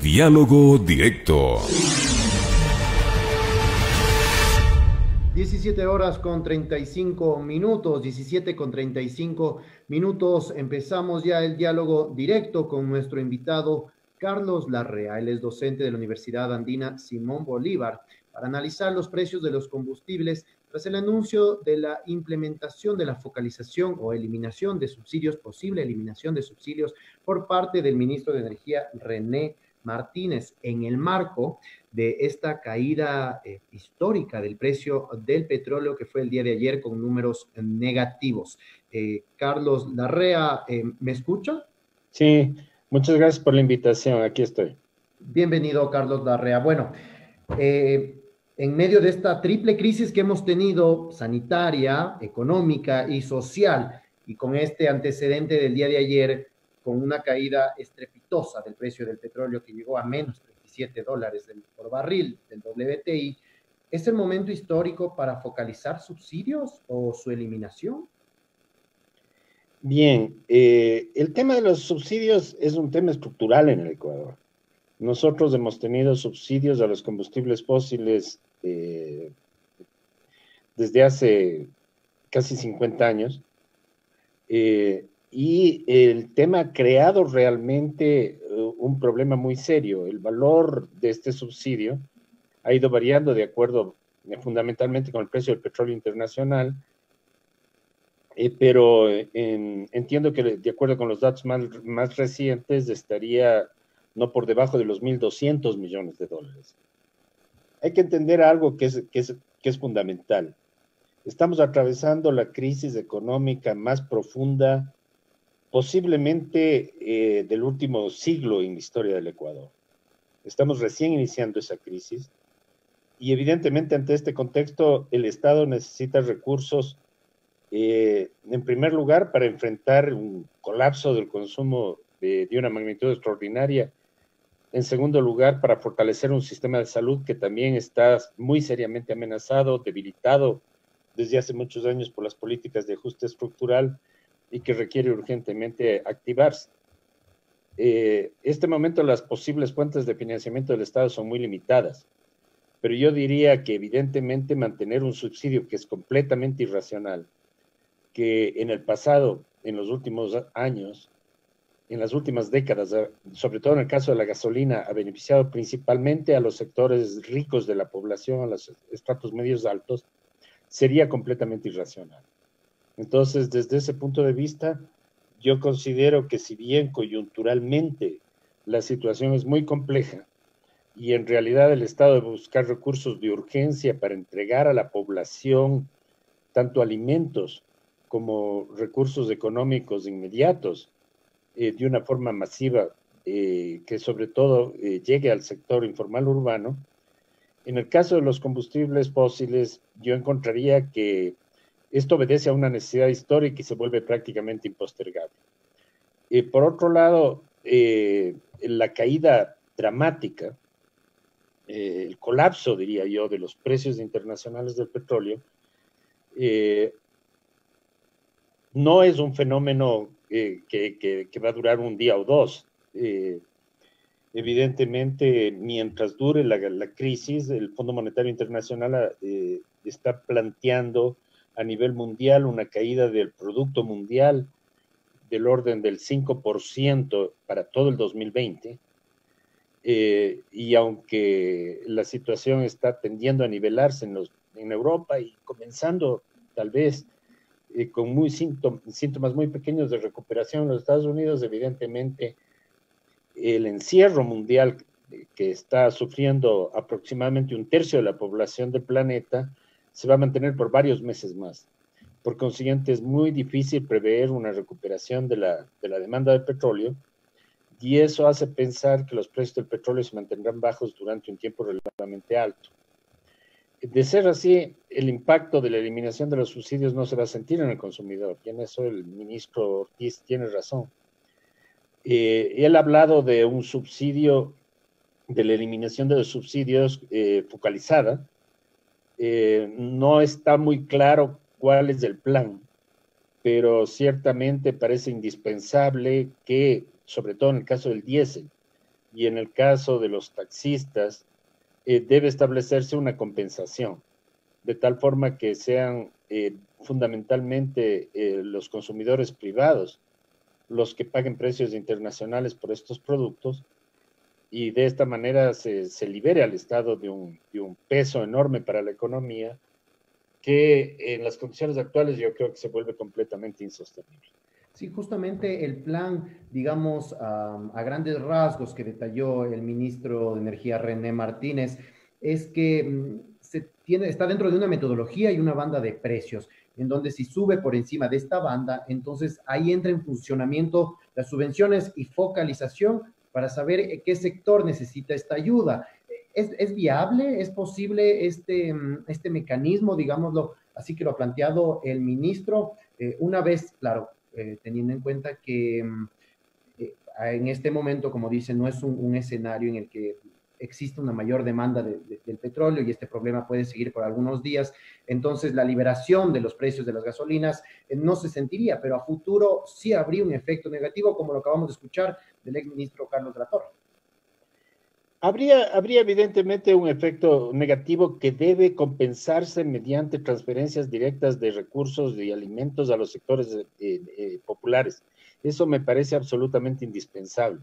Diálogo directo. 17 horas con 35 minutos, 17 con 35 minutos. Empezamos ya el diálogo directo con nuestro invitado Carlos Larrea. Él es docente de la Universidad Andina Simón Bolívar para analizar los precios de los combustibles tras el anuncio de la implementación de la focalización o eliminación de subsidios, posible eliminación de subsidios por parte del ministro de Energía, René Martínez, en el marco de esta caída histórica del precio del petróleo que fue el día de ayer con números negativos. Carlos Larrea, ¿me escucha? Sí, muchas gracias por la invitación. Aquí estoy. Bienvenido, Carlos Larrea. Bueno, en medio de esta triple crisis que hemos tenido, sanitaria, económica y social, y con este antecedente del día de ayer, con una caída estrepitosa del precio del petróleo que llegó a menos $37 por barril del WTI, ¿es el momento histórico para focalizar subsidios o su eliminación? Bien, el tema de los subsidios es un tema estructural en el Ecuador. Nosotros hemos tenido subsidios a los combustibles fósiles desde hace casi 50 años y el tema ha creado realmente un problema muy serio. El valor de este subsidio ha ido variando de acuerdo fundamentalmente con el precio del petróleo internacional, pero entiendo que de acuerdo con los datos más recientes estaría no por debajo de los $1.200 millones. Hay que entender algo que es fundamental. Estamos atravesando la crisis económica más profunda posiblemente del último siglo en la historia del Ecuador. Estamos recién iniciando esa crisis y evidentemente ante este contexto el Estado necesita recursos en primer lugar para enfrentar un colapso del consumo de una magnitud extraordinaria. En segundo lugar, para fortalecer un sistema de salud que también está muy seriamente amenazado, debilitado desde hace muchos años por las políticas de ajuste estructural y que requiere urgentemente activarse. Este momento las posibles fuentes de financiamiento del Estado son muy limitadas, pero yo diría que evidentemente mantener un subsidio que es completamente irracional, que en el pasado, en los últimos años, en las últimas décadas, sobre todo en el caso de la gasolina, ha beneficiado principalmente a los sectores ricos de la población, a los estratos medios altos, sería completamente irracional. Entonces, desde ese punto de vista, yo considero que si bien coyunturalmente la situación es muy compleja y en realidad el Estado debe buscar recursos de urgencia para entregar a la población tanto alimentos como recursos económicos inmediatos de una forma masiva que sobre todo llegue al sector informal urbano, en el caso de los combustibles fósiles yo encontraría que esto obedece a una necesidad histórica y se vuelve prácticamente impostergable. Por otro lado, la caída dramática, el colapso, diría yo, de los precios internacionales del petróleo, no es un fenómeno que va a durar un día o dos. Evidentemente, mientras dure la crisis, el Fondo Monetario Internacional está planteando a nivel mundial una caída del Producto Mundial del orden del 5% para todo el 2020. Y aunque la situación está tendiendo a nivelarse en Europa y comenzando tal vez con síntomas muy pequeños de recuperación en los Estados Unidos, evidentemente el encierro mundial que está sufriendo aproximadamente un tercio de la población del planeta se va a mantener por varios meses más. Por consiguiente, es muy difícil prever una recuperación de la demanda de petróleo y eso hace pensar que los precios del petróleo se mantendrán bajos durante un tiempo relativamente alto. De ser así, el impacto de la eliminación de los subsidios no se va a sentir en el consumidor, y en eso el ministro Ortiz tiene razón. Él ha hablado de un subsidio, de la eliminación de los subsidios focalizada. No está muy claro cuál es el plan, pero ciertamente parece indispensable que, sobre todo en el caso del diésel, y en el caso de los taxistas, debe establecerse una compensación, de tal forma que sean fundamentalmente los consumidores privados los que paguen precios internacionales por estos productos, y de esta manera se libere al Estado de un peso enorme para la economía que en las condiciones actuales yo creo que se vuelve completamente insostenible. Sí, justamente el plan, digamos, a grandes rasgos que detalló el ministro de Energía René Martínez, es que está dentro de una metodología y una banda de precios, en donde si sube por encima de esta banda, entonces ahí entra en funcionamiento las subvenciones y focalización para saber qué sector necesita esta ayuda. ¿Es viable? ¿Es posible este mecanismo, digámoslo así que lo ha planteado el ministro? Una vez, claro, teniendo en cuenta que en este momento, como dice, no es un escenario en el que existe una mayor demanda del petróleo y este problema puede seguir por algunos días, entonces la liberación de los precios de las gasolinas no se sentiría, pero a futuro sí habría un efecto negativo, como lo acabamos de escuchar del exministro Carlos de la Torre. Habría evidentemente un efecto negativo que debe compensarse mediante transferencias directas de recursos y alimentos a los sectores populares. Eso me parece absolutamente indispensable,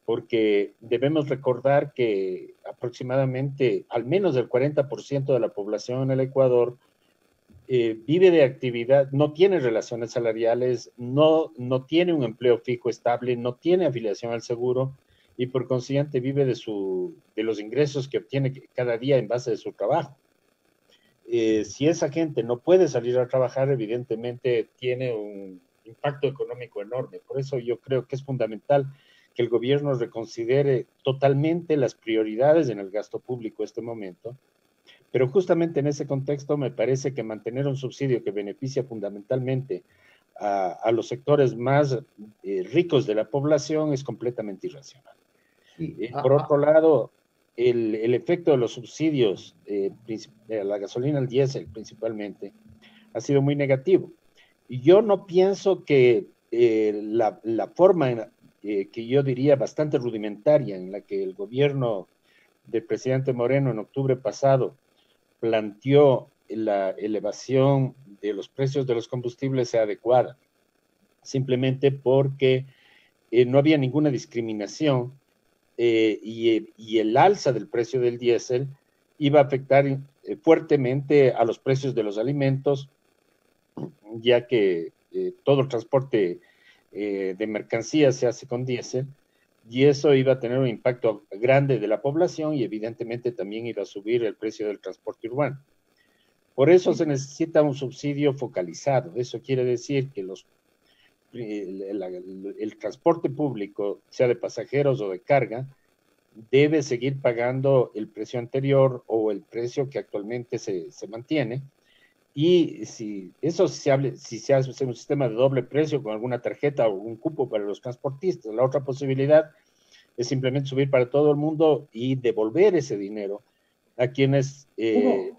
porque debemos recordar que aproximadamente al menos el 40% de la población en el Ecuador vive de actividad, no tiene relaciones salariales, no tiene un empleo fijo estable, no tiene afiliación al seguro, y por consiguiente vive de los ingresos que obtiene cada día en base de su trabajo. Si esa gente no puede salir a trabajar, evidentemente tiene un impacto económico enorme. Por eso yo creo que es fundamental que el gobierno reconsidere totalmente las prioridades en el gasto público en este momento, pero justamente en ese contexto me parece que mantener un subsidio que beneficia fundamentalmente a los sectores más ricos de la población es completamente irracional. Sí. Por otro lado, el efecto de los subsidios de la gasolina, el diésel principalmente, ha sido muy negativo. Y yo no pienso que la forma que yo diría bastante rudimentaria en la que el gobierno del presidente Moreno en octubre pasado planteó la elevación de los precios de los combustibles sea adecuada, simplemente porque no había ninguna discriminación y el alza del precio del diésel iba a afectar fuertemente a los precios de los alimentos, ya que todo el transporte de mercancías se hace con diésel, y eso iba a tener un impacto grande de la población y evidentemente también iba a subir el precio del transporte urbano. Por eso se necesita un subsidio focalizado. Eso quiere decir que el transporte público, sea de pasajeros o de carga, debe seguir pagando el precio anterior o el precio que actualmente se mantiene. Y si se hace un sistema de doble precio con alguna tarjeta o un cupo para los transportistas, la otra posibilidad es simplemente subir para todo el mundo y devolver ese dinero a quienes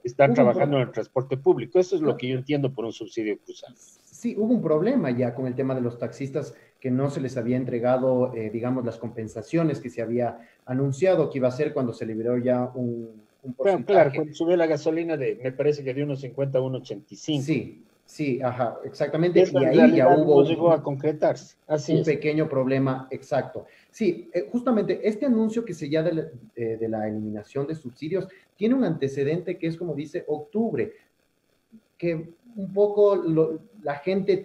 están trabajando en el transporte público. Eso es lo que yo entiendo por un subsidio cruzado. Sí, hubo un problema ya con el tema de los taxistas que no se les había entregado, digamos, las compensaciones que se había anunciado que iba a ser cuando se liberó ya un porcentaje. Bueno, claro, cuando subió la gasolina me parece que de 1.50 a 1.85. Sí, ajá, exactamente. Eso y en ahí realidad ya hubo no llegó a concretarse. Así un es. pequeño problema, exacto. Sí, justamente este anuncio que se ya de la eliminación de subsidios tiene un antecedente que es, como dice, octubre, que un poco la gente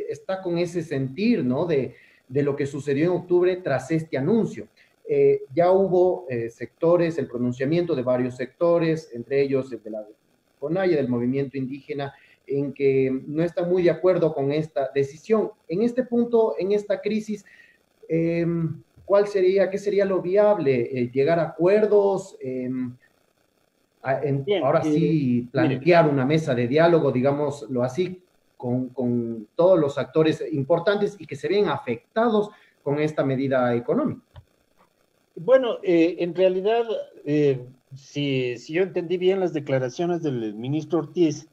está con ese sentir, ¿no? De lo que sucedió en octubre tras este anuncio. Ya hubo sectores, el pronunciamiento de varios sectores, entre ellos el de la CONAIE, del movimiento indígena, en que no están muy de acuerdo con esta decisión. En este punto, en esta crisis, ¿qué sería lo viable? ¿Llegar a acuerdos? Bien, Ahora sí, mire, plantear una mesa de diálogo, digámoslo así, con todos los actores importantes y que se ven afectados con esta medida económica. bueno, en realidad, si yo entendí bien las declaraciones del ministro Ortiz,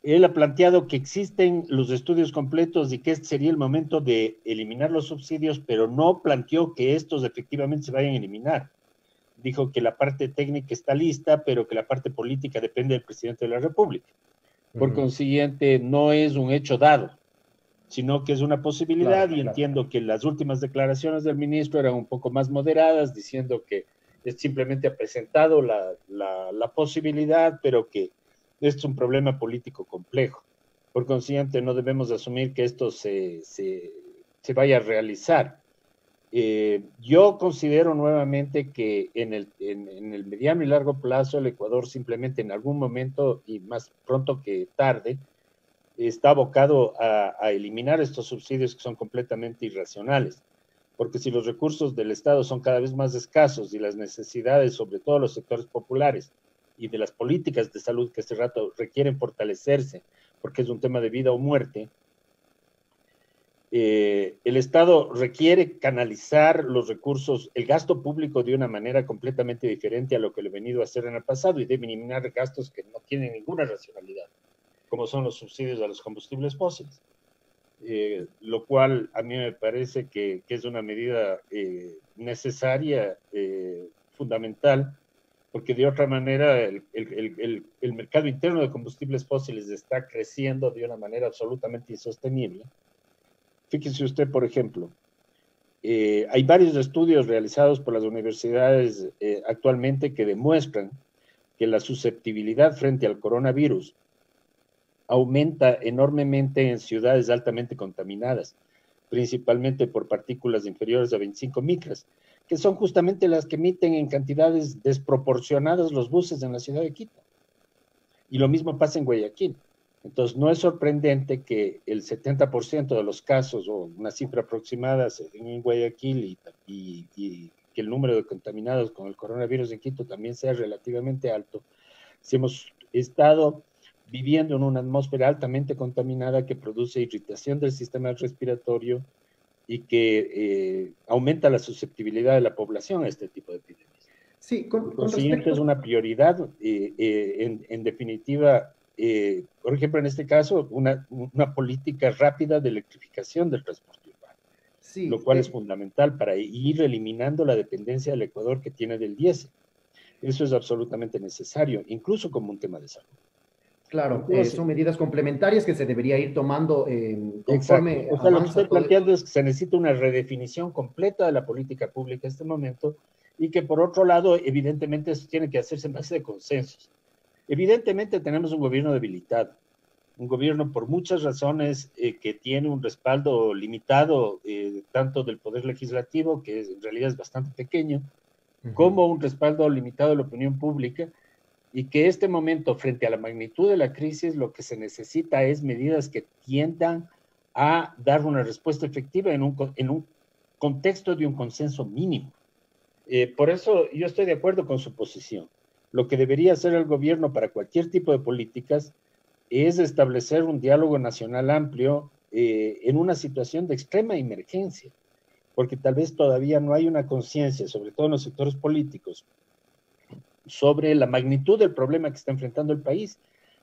Él ha planteado que existen los estudios completos y que este sería el momento de eliminar los subsidios, pero no planteó que estos efectivamente se vayan a eliminar. Dijo que la parte técnica está lista, pero que la parte política depende del presidente de la República. Por consiguiente, no es un hecho dado, sino que es una posibilidad, y entiendo que las últimas declaraciones del ministro eran un poco más moderadas, diciendo que simplemente ha presentado la posibilidad, pero que esto es un problema político complejo. Por consiguiente, no debemos asumir que esto se vaya a realizar. Yo considero nuevamente que en el mediano y largo plazo el Ecuador simplemente en algún momento, y más pronto que tarde, está abocado a eliminar estos subsidios que son completamente irracionales. Porque si los recursos del Estado son cada vez más escasos y las necesidades, sobre todo los sectores populares, y de las políticas de salud que este rato requieren fortalecerse, porque es un tema de vida o muerte, el Estado requiere canalizar los recursos, el gasto público de una manera completamente diferente a lo que lo he venido a hacer en el pasado, y debe eliminar gastos que no tienen ninguna racionalidad, como son los subsidios a los combustibles fósiles. Lo cual a mí me parece que es una medida necesaria, fundamental, porque de otra manera el mercado interno de combustibles fósiles está creciendo de una manera absolutamente insostenible. Fíjese usted, por ejemplo, hay varios estudios realizados por las universidades actualmente que demuestran que la susceptibilidad frente al coronavirus aumenta enormemente en ciudades altamente contaminadas, principalmente por partículas inferiores a 25 micras, que son justamente las que emiten en cantidades desproporcionadas los buses en la ciudad de Quito. Y lo mismo pasa en Guayaquil. Entonces, no es sorprendente que el 70% de los casos, o una cifra aproximada, se den en Guayaquil, y que el número de contaminados con el coronavirus en Quito también sea relativamente alto. Si hemos estado viviendo en una atmósfera altamente contaminada que produce irritación del sistema respiratorio y que aumenta la susceptibilidad de la población a este tipo de epidemias. Sí, Por consiguiente, es una prioridad, en definitiva, por ejemplo, en este caso, una política rápida de electrificación del transporte urbano, sí, lo cual es fundamental para ir eliminando la dependencia del Ecuador que tiene del diésel. Eso es absolutamente necesario, incluso como un tema de salud. Claro, son medidas complementarias que se debería ir tomando conforme exacto. O sea, lo que estoy planteando es que se necesita una redefinición completa de la política pública en este momento, y que por otro lado, evidentemente, eso tiene que hacerse en base de consensos. Evidentemente tenemos un gobierno debilitado, un gobierno por muchas razones que tiene un respaldo limitado, tanto del Poder Legislativo, que en realidad es bastante pequeño, como un respaldo limitado de la opinión pública, y que este momento, frente a la magnitud de la crisis, lo que se necesita es medidas que tiendan a dar una respuesta efectiva en un contexto de un consenso mínimo. Por eso yo estoy de acuerdo con su posición. Lo que debería hacer el gobierno para cualquier tipo de políticas es establecer un diálogo nacional amplio en una situación de extrema emergencia, porque tal vez todavía no hay una conciencia, sobre todo en los sectores políticos, sobre la magnitud del problema que está enfrentando el país.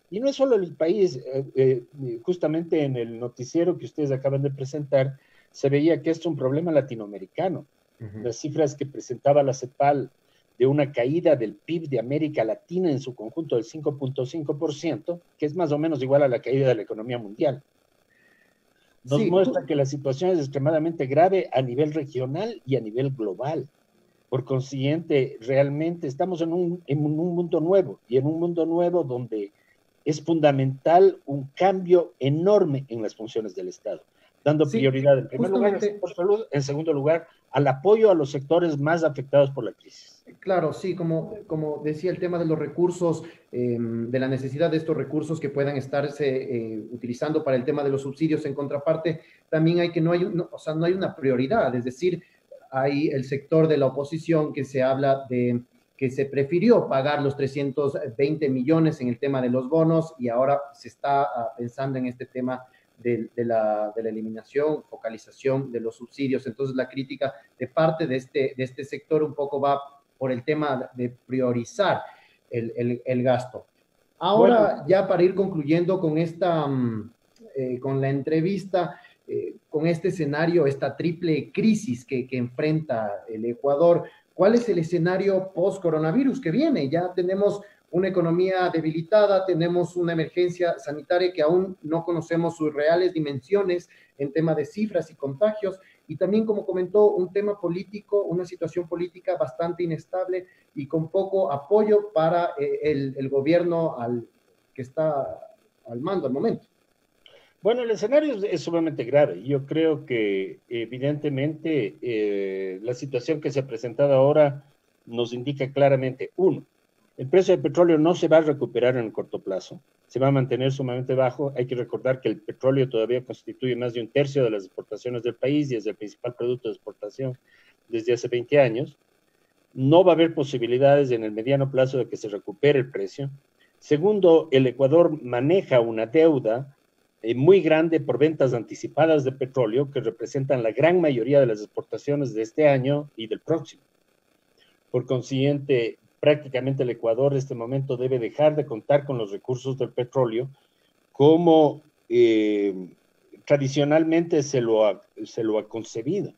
Y no es solo el país, justamente en el noticiero que ustedes acaban de presentar, se veía que es un problema latinoamericano. Las cifras que presentaba la CEPAL de una caída del PIB de América Latina en su conjunto del 5.5%, que es más o menos igual a la caída de la economía mundial. Nos muestra que la situación es extremadamente grave a nivel regional y a nivel global. Por consiguiente, realmente estamos en un mundo nuevo, y en un mundo nuevo donde es fundamental un cambio enorme en las funciones del Estado, dando prioridad en primer lugar al sector salud, en segundo lugar al apoyo a los sectores más afectados por la crisis. Claro, sí, como decía, el tema de los recursos, de la necesidad de estos recursos que puedan estarse utilizando para el tema de los subsidios. En contraparte, también hay que no hay una prioridad, es decir, hay el sector de la oposición que se habla de que se prefirió pagar los 320 millones en el tema de los bonos, y ahora se está pensando en este tema de la eliminación, focalización de los subsidios. Entonces, la crítica de parte de este sector un poco va por el tema de priorizar el gasto. Ahora, ya para ir concluyendo con esta, con la entrevista, con este escenario, esta triple crisis que enfrenta el Ecuador, ¿cuál es el escenario post-coronavirus que viene? Ya tenemos una economía debilitada, tenemos una emergencia sanitaria que aún no conocemos sus reales dimensiones en tema de cifras y contagios, y también, como comentó, un tema político, una situación política bastante inestable y con poco apoyo para el gobierno que está al mando al momento. Bueno, el escenario es sumamente grave. Yo creo que evidentemente la situación que se ha presentado ahora nos indica claramente, uno, el precio del petróleo no se va a recuperar en el corto plazo, se va a mantener sumamente bajo. Hay que recordar que el petróleo todavía constituye más de un tercio de las exportaciones del país y es el principal producto de exportación desde hace 20 años. No va a haber posibilidades en el mediano plazo de que se recupere el precio. Segundo, el Ecuador maneja una deuda muy grande por ventas anticipadas de petróleo que representan la gran mayoría de las exportaciones de este año y del próximo. Por consiguiente, prácticamente el Ecuador en este momento debe dejar de contar con los recursos del petróleo como tradicionalmente se lo ha concebido.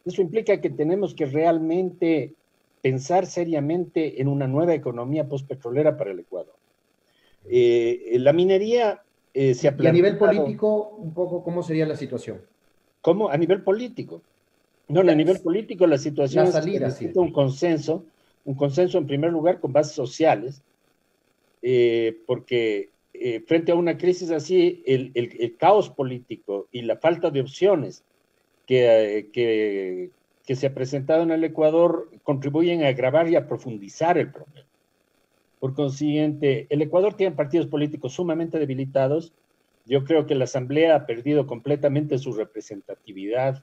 Eso implica que tenemos que realmente pensar seriamente en una nueva economía postpetrolera para el Ecuador. La minería se ha planteado... Y a nivel político, un poco, ¿cómo sería la situación? ¿Cómo? A nivel político. No, a nivel político la situación es que se necesita un consenso en primer lugar con bases sociales, porque frente a una crisis así, el caos político y la falta de opciones que se ha presentado en el Ecuador contribuyen a agravar y a profundizar el problema. Por consiguiente, el Ecuador tiene partidos políticos sumamente debilitados. Yo creo que la Asamblea ha perdido completamente su representatividad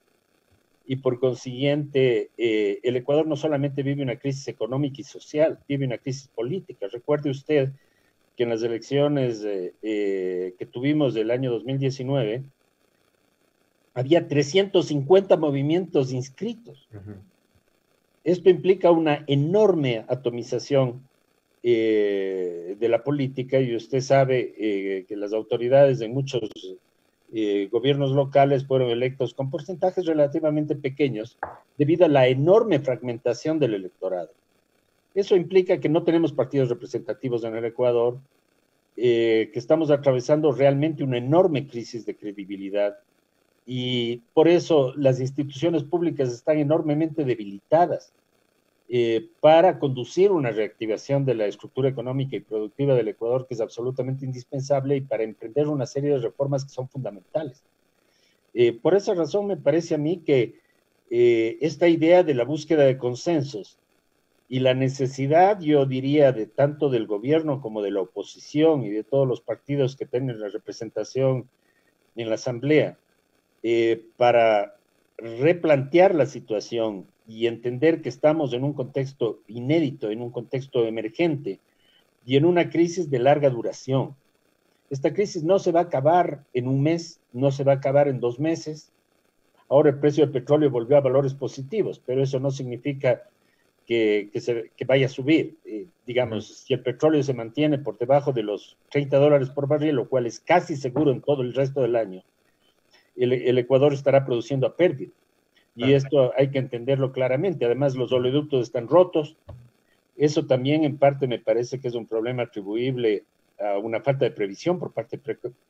y por consiguiente el Ecuador no solamente vive una crisis económica y social, vive una crisis política. Recuerde usted que en las elecciones que tuvimos del año 2019 había 350 movimientos inscritos. Esto implica una enorme atomización de la política y usted sabe que las autoridades de muchos gobiernos locales fueron electos con porcentajes relativamente pequeños debido a la enorme fragmentación del electorado. Eso implica que no tenemos partidos representativos en el Ecuador, que estamos atravesando realmente una enorme crisis de credibilidad y por eso las instituciones públicas están enormemente debilitadas. Para conducir una reactivación de la estructura económica y productiva del Ecuador, que es absolutamente indispensable, y para emprender una serie de reformas que son fundamentales. Por esa razón me parece a mí que esta idea de la búsqueda de consensos y la necesidad, yo diría, de tanto del gobierno como de la oposición y de todos los partidos que tienen la representación en la Asamblea, para replantear la situación y entender que estamos en un contexto inédito, en un contexto emergente y en una crisis de larga duración. Esta crisis no se va a acabar en un mes, no se va a acabar en 2 meses. Ahora el precio del petróleo volvió a valores positivos, pero eso no significa que vaya a subir. Digamos, si el petróleo se mantiene por debajo de los $30 por barril, lo cual es casi seguro en todo el resto del año, el Ecuador estará produciendo a pérdida. Y esto hay que entenderlo claramente. Además, los oleoductos están rotos. Eso también en parte me parece que es un problema atribuible a una falta de previsión por parte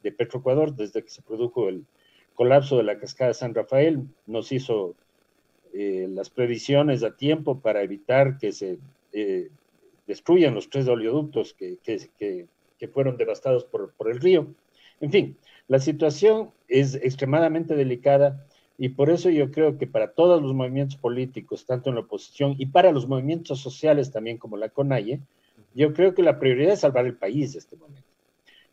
de Petroecuador. Desde que se produjo el colapso de la cascada San Rafael, nos hizo las previsiones a tiempo para evitar que se destruyan los 3 oleoductos que fueron devastados por el río. En fin, la situación es extremadamente delicada. Y por eso yo creo que para todos los movimientos políticos, tanto en la oposición y para los movimientos sociales también como la CONAIE, yo creo que la prioridad es salvar el país de este momento.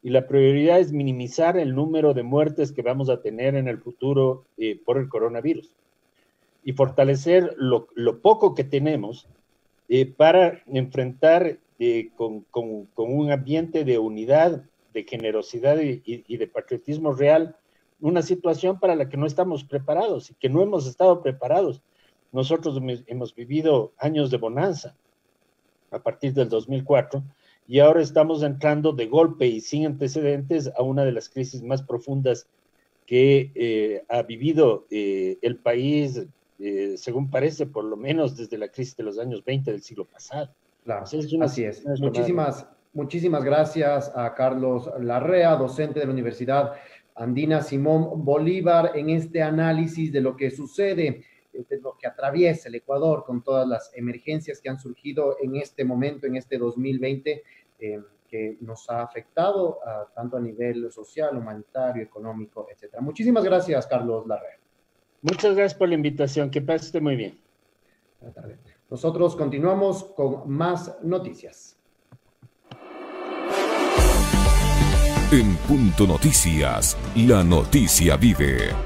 Y la prioridad es minimizar el número de muertes que vamos a tener en el futuro por el coronavirus. Y fortalecer lo poco que tenemos para enfrentar con un ambiente de unidad, de generosidad y de patriotismo real una situación para la que no estamos preparados y que no hemos estado preparados. Nosotros hemos vivido años de bonanza a partir del 2004 y ahora estamos entrando de golpe y sin antecedentes a una de las crisis más profundas que ha vivido el país, según parece, por lo menos desde la crisis de los años 20 del siglo pasado. Claro, O sea, así es. Muchísimas gracias a Carlos Larrea, docente de la Universidad Andina Simón Bolívar, en este análisis de lo que sucede, de lo que atraviesa el Ecuador con todas las emergencias que han surgido en este momento, en este 2020, que nos ha afectado tanto a nivel social, humanitario, económico, etcétera. Muchísimas gracias, Carlos Larrea. Muchas gracias por la invitación. Que pase usted muy bien. Buenas tardes. Nosotros continuamos con más noticias. En Punto Noticias, la noticia vive.